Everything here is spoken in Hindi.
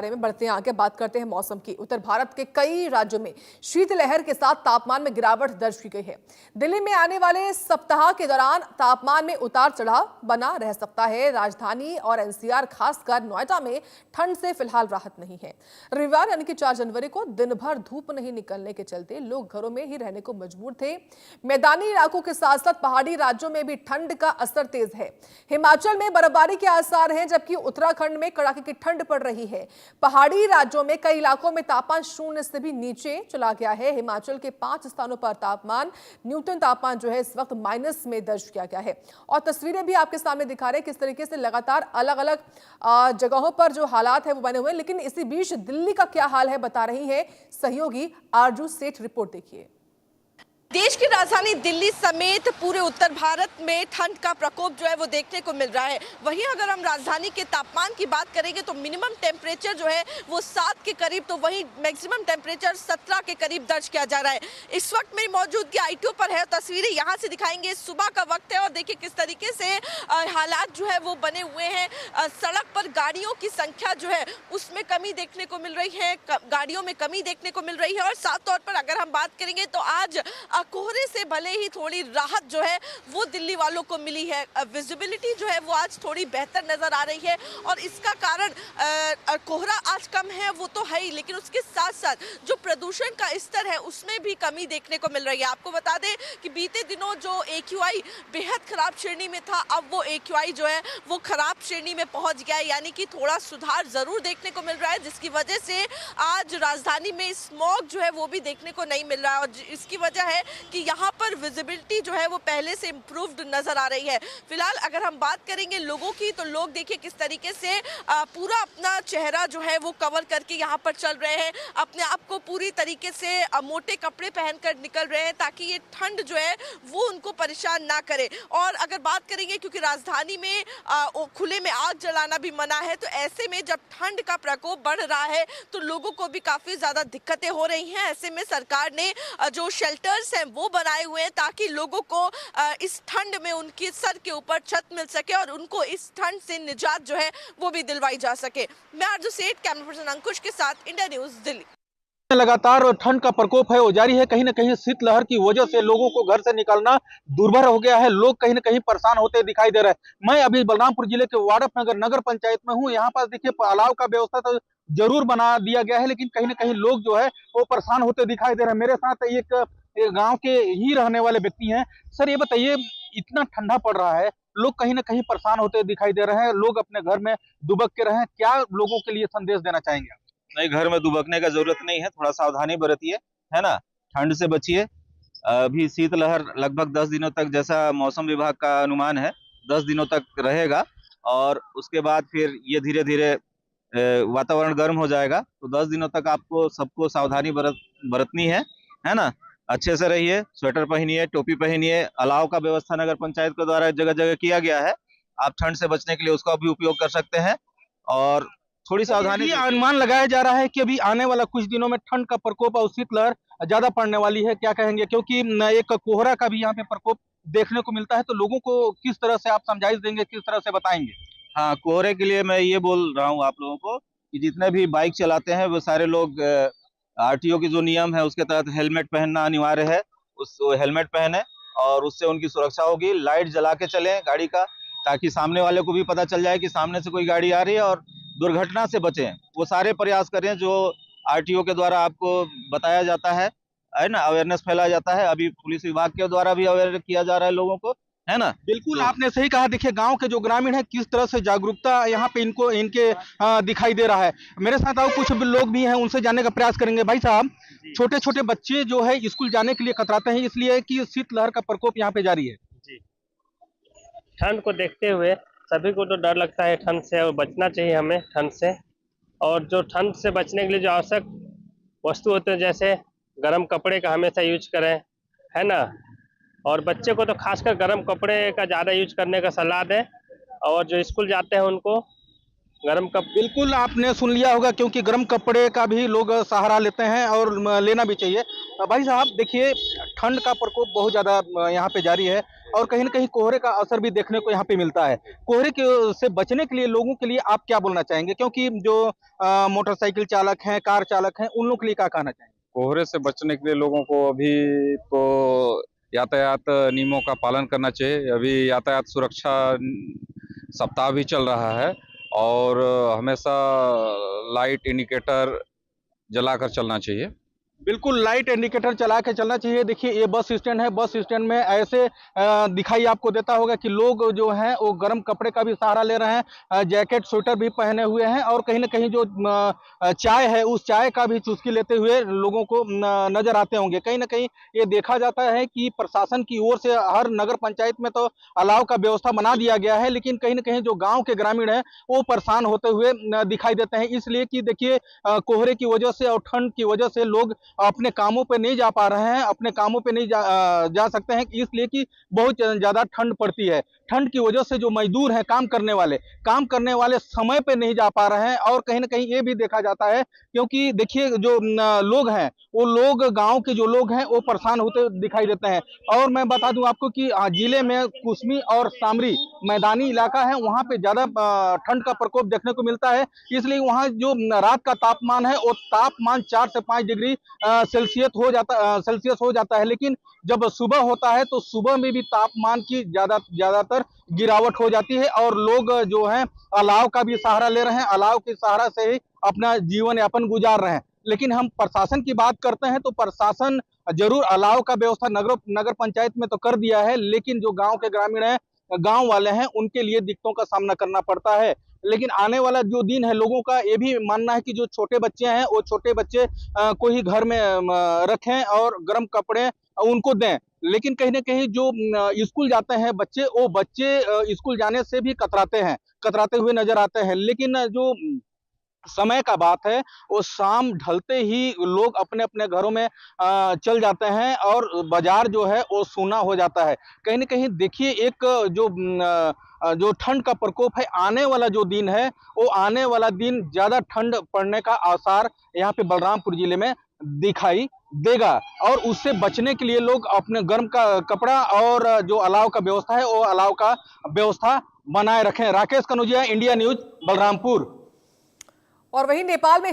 बारे में बढ़ते हैं आगे, बात करते हैं मौसम की। उत्तर भारत के कई राज्यों में शीतलहर के साथ तापमान में गिरावट दर्ज की गई है। दिल्ली में आने वाले सप्ताह के दौरान तापमान में उतार चढ़ाव बना रह सकता है। राजधानी और एनसीआर खासकर नोएडा में ठंड से फिलहाल राहत नहीं है। रविवार यानी कि 4 जनवरी को दिन भर धूप नहीं निकलने के चलते लोग घरों में ही रहने को मजबूर थे। मैदानी इलाकों के साथ साथ पहाड़ी राज्यों में भी ठंड का असर तेज है। हिमाचल में बर्फबारी के आसार हैं, जबकि उत्तराखंड में कड़ाके की ठंड पड़ रही है। पहाड़ी राज्यों में कई इलाकों में तापमान 0 से भी नीचे चला गया है। हिमाचल के 5 स्थानों पर तापमान न्यूटन तापमान जो है इस वक्त माइनस में दर्ज किया गया है। और तस्वीरें भी आपके सामने दिखा रहे हैं किस तरीके से लगातार अलग अलग जगहों पर जो हालात है वो बने हुए हैं। लेकिन इसी बीच दिल्ली का क्या हाल है बता रही है सहयोगी आरजू सेठ। रिपोर्ट देखिए। देश की राजधानी दिल्ली समेत पूरे उत्तर भारत में ठंड का प्रकोप जो है वो देखने को मिल रहा है। वहीं अगर हम राजधानी के तापमान की बात करेंगे तो मिनिमम टेम्परेचर जो है वो 7 के करीब, तो वहीं मैक्सिमम टेम्परेचर 17 के करीब दर्ज किया जा रहा है। इस वक्त मेरी मौजूदगी I2 पर है। तस्वीरें यहाँ से दिखाएंगे। सुबह का वक्त है और देखिए किस तरीके से हालात जो है वो बने हुए हैं। सड़क पर गाड़ियों की संख्या जो है उसमें कमी देखने को मिल रही है, गाड़ियों में कमी देखने को मिल रही है। और साफ तौर पर अगर हम बात करेंगे तो आज कोहरे से भले ही थोड़ी राहत जो है वो दिल्ली वालों को मिली है। विजिबिलिटी जो है वो आज थोड़ी बेहतर नजर आ रही है और इसका कारण कोहरा आज कम है वो तो है ही, लेकिन उसके साथ साथ जो प्रदूषण का स्तर है उसमें भी कमी देखने को मिल रही है। आपको बता दें कि बीते दिनों जो AQI बेहद खराब श्रेणी में था, अब वो AQI जो है वो खराब श्रेणी में पहुंच गया है, यानी कि थोड़ा सुधार जरूर देखने को मिल रहा है, जिसकी वजह से आज राजधानी में स्मॉग जो है वो भी देखने को नहीं मिल रहा है। और इसकी वजह है कि यहाँ पर विजिबिलिटी जो है वो पहले से इम्प्रूव्ड नजर आ रही है। फिलहाल अगर हम बात करेंगे लोगों की तो लोग देखिए किस तरीके से पूरा अपना चेहरा जो है वो कवर करके यहाँ पर चल रहे हैं, अपने आप को पूरी तरीके से मोटे कपड़े पहनकर निकल रहे हैं ताकि ये ठंड जो है वो उनको परेशान ना करे। और अगर बात करेंगे क्योंकि राजधानी में खुले में आग जलाना भी मना है, तो ऐसे में जब ठंड का प्रकोप बढ़ रहा है तो लोगों को भी काफी ज्यादा दिक्कतें हो रही हैं। ऐसे में सरकार ने जो शेल्टर्स हैं वो बनाए हुए हैं ताकि लोगों को इस ठंड में उनकी सर के ऊपर छत मिल सके और उनको इस ठंड से निजात जो है वो भी दिलवाई जा सके। मैं आरजू सेठ, कैमरा पर्सन अंकुश के साथ, इंडिया न्यूज दिल्ली। लगातार ठंड का प्रकोप है वो जारी है। कहीं ना कहीं शीतलहर की वजह से लोगों को घर से निकलना दुर्भर हो गया है। लोग कहीं ना कहीं परेशान होते दिखाई दे रहे हैं। मैं अभी बलरामपुर जिले के वाड़फनगर नगर पंचायत में हूँ। यहाँ पर देखिए अलाव का व्यवस्था तो जरूर बना दिया गया है, लेकिन कहीं ना कहीं लोग जो है वो परेशान होते दिखाई दे रहे हैं। मेरे साथ एक गाँव के ही रहने वाले व्यक्ति हैं। सर ये बताइए, इतना ठंडा पड़ रहा है, लोग कहीं ना कहीं परेशान होते दिखाई दे रहे हैं, लोग अपने घर में दुबक के रहे हैं, क्या लोगों के लिए संदेश देना चाहेंगे? नहीं, घर में दुबकने का जरूरत नहीं है, थोड़ा सावधानी बरतिए, है ना, ठंड से बचिए। अभी शीतलहर लगभग 10 दिनों तक, जैसा मौसम विभाग का अनुमान है, 10 दिनों तक रहेगा और उसके बाद फिर ये धीरे धीरे वातावरण गर्म हो जाएगा। तो 10 दिनों तक आपको सबको सावधानी बरतनी है ना। अच्छे से रहिए, स्वेटर पहनिए, टोपी पहनिए। अलाव का व्यवस्था नगर पंचायत के द्वारा जगह जगह किया गया है, आप ठंड से बचने के लिए उसका भी उपयोग कर सकते हैं और थोड़ी सावधानी। अनुमान लगाया जा रहा है कि अभी आने वाला कुछ दिनों में ठंड का प्रकोप और शीतलहर ज्यादा पड़ने वाली है, क्या कहेंगे? क्योंकि एक कोहरा का भी यहाँ पे प्रकोप देखने को मिलता है, तो लोगों को किस तरह से आप समझाइश देंगे, किस तरह से बताएंगे? हाँ, कोहरे के लिए मैं ये बोल रहा हूँ आप लोगों को कि जितने भी बाइक चलाते हैं वो सारे लोग RTO के जो नियम है उसके तहत हेलमेट पहनना अनिवार्य है। उस हेलमेट पहने और उससे उनकी सुरक्षा होगी। लाइट जला के चलें गाड़ी का, ताकि सामने वाले को भी पता चल जाए कि सामने से कोई गाड़ी आ रही है और दुर्घटना से बचें। वो सारे प्रयास करें जो RTO के द्वारा आपको बताया जाता है ना, अवेयरनेस फैलाया जाता है। अभी पुलिस विभाग के द्वारा भी अवेयर किया जा रहा है लोगों को, है ना। बिल्कुल तो आपने सही कहा। देखिए गांव के जो ग्रामीण है किस तरह से जागरूकता यहाँ पे इनके दिखाई दे रहा है। मेरे साथ और कुछ लोग भी हैं, उनसे जानने का प्रयास करेंगे। भाई साहब, छोटे छोटे बच्चे जो है स्कूल जाने के लिए कतराते हैं, इसलिए कि शीतलहर का प्रकोप यहाँ पे जारी है। जी, ठंड को देखते हुए सभी को तो डर लगता है ठंड से, और बचना चाहिए हमें ठंड से। और जो ठंड से बचने के लिए जो आवश्यक वस्तु होते हैं, जैसे गर्म कपड़े का हमेशा यूज करें, है ना। और बच्चे को तो खासकर गर्म कपड़े का ज़्यादा यूज करने का सलाह दें, और जो स्कूल जाते हैं उनको गर्म बिल्कुल आपने सुन लिया होगा, क्योंकि गर्म कपड़े का भी लोग सहारा लेते हैं और लेना भी चाहिए। भाई साहब देखिए, ठंड का प्रकोप बहुत ज्यादा यहाँ पे जारी है और कहीं ना कहीं कोहरे का असर भी देखने को यहाँ पे मिलता है। कोहरे के से बचने के लिए लोगों के लिए आप क्या बोलना चाहेंगे, क्योंकि जो मोटरसाइकिल चालक हैं, कार चालक हैं, उन लोगों के लिए क्या कहना चाहेंगे? कोहरे से बचने के लिए लोगों को अभी तो यातायात नियमों का पालन करना चाहिए। अभी यातायात सुरक्षा सप्ताह भी चल रहा है और हमेशा लाइट इंडिकेटर जलाकर चलना चाहिए। बिल्कुल लाइट इंडिकेटर चला के चलना चाहिए। देखिए ये बस स्टैंड है, बस स्टैंड में ऐसे दिखाई आपको देता होगा कि लोग जो हैं वो गर्म कपड़े का भी सहारा ले रहे हैं, जैकेट स्वेटर भी पहने हुए हैं और कहीं ना कहीं जो चाय है उस चाय का भी चुस्की लेते हुए लोगों को नजर आते होंगे। कहीं ना कहीं ये देखा जाता है कि प्रशासन की ओर से हर नगर पंचायत में तो अलाव का व्यवस्था बना दिया गया है, लेकिन कहीं ना कहीं जो गाँव के ग्रामीण है वो परेशान होते हुए दिखाई देते हैं, इसलिए कि देखिए कोहरे की वजह से और ठंड की वजह से लोग अपने कामों पे नहीं जा पा रहे हैं, अपने कामों पे नहीं जा सकते हैं, इसलिए कि बहुत ज्यादा ठंड पड़ती है। ठंड की वजह से जो मजदूर हैं काम करने वाले समय पे नहीं जा पा रहे हैं और कहीं ना कहीं ये भी देखा जाता है क्योंकि देखिए जो लोग हैं वो लोग गांव के जो लोग हैं वो परेशान होते दिखाई देते हैं। और मैं बता दूं आपको कि जिले में कुसमी और सामरी मैदानी इलाका है, वहां पे ज्यादा ठंड का प्रकोप देखने को मिलता है, इसलिए वहां जो रात का तापमान है वो तापमान 4 से 5 डिग्री सेल्सियस हो जाता है, लेकिन जब सुबह होता है तो सुबह में भी तापमान की ज्यादातर गिरावट हो जाती है और लोग जो हैं अलाव का भी सहारा ले रहे हैं, अलाव के सहारा से ही अपना जीवन यापन गुजार रहे हैं। लेकिन हम प्रशासन की बात करते हैं तो प्रशासन जरूर अलाव का व्यवस्था नगर पंचायत में तो कर दिया है, लेकिन जो गांव के ग्रामीण हैं, गांव वाले हैं, उनके लिए दिक्कतों का सामना करना पड़ता है। लेकिन आने वाला जो दिन है लोगों का ये भी मानना है कि जो छोटे बच्चे हैं वो छोटे बच्चे को ही घर में रखें और गर्म कपड़े उनको दें, लेकिन कहीं ना कहीं जो स्कूल जाते हैं बच्चे, वो बच्चे स्कूल जाने से भी कतराते हुए नजर आते हैं। लेकिन जो समय का बात है वो शाम ढलते ही लोग अपने अपने घरों में चल जाते हैं और बाजार जो है वो सूना हो जाता है। कहीं ना कहीं देखिए एक जो ठंड का प्रकोप है, आने वाला जो दिन है वो आने वाला दिन ज्यादा ठंड पड़ने का आसार यहाँ पे बलरामपुर जिले में दिखाई देगा और उससे बचने के लिए लोग अपने गर्म का कपड़ा और जो अलाव का व्यवस्था है वो अलाव का व्यवस्था बनाए रखें। Rakesh Kanaujia, India news, Balrampur. और वहीं नेपाल में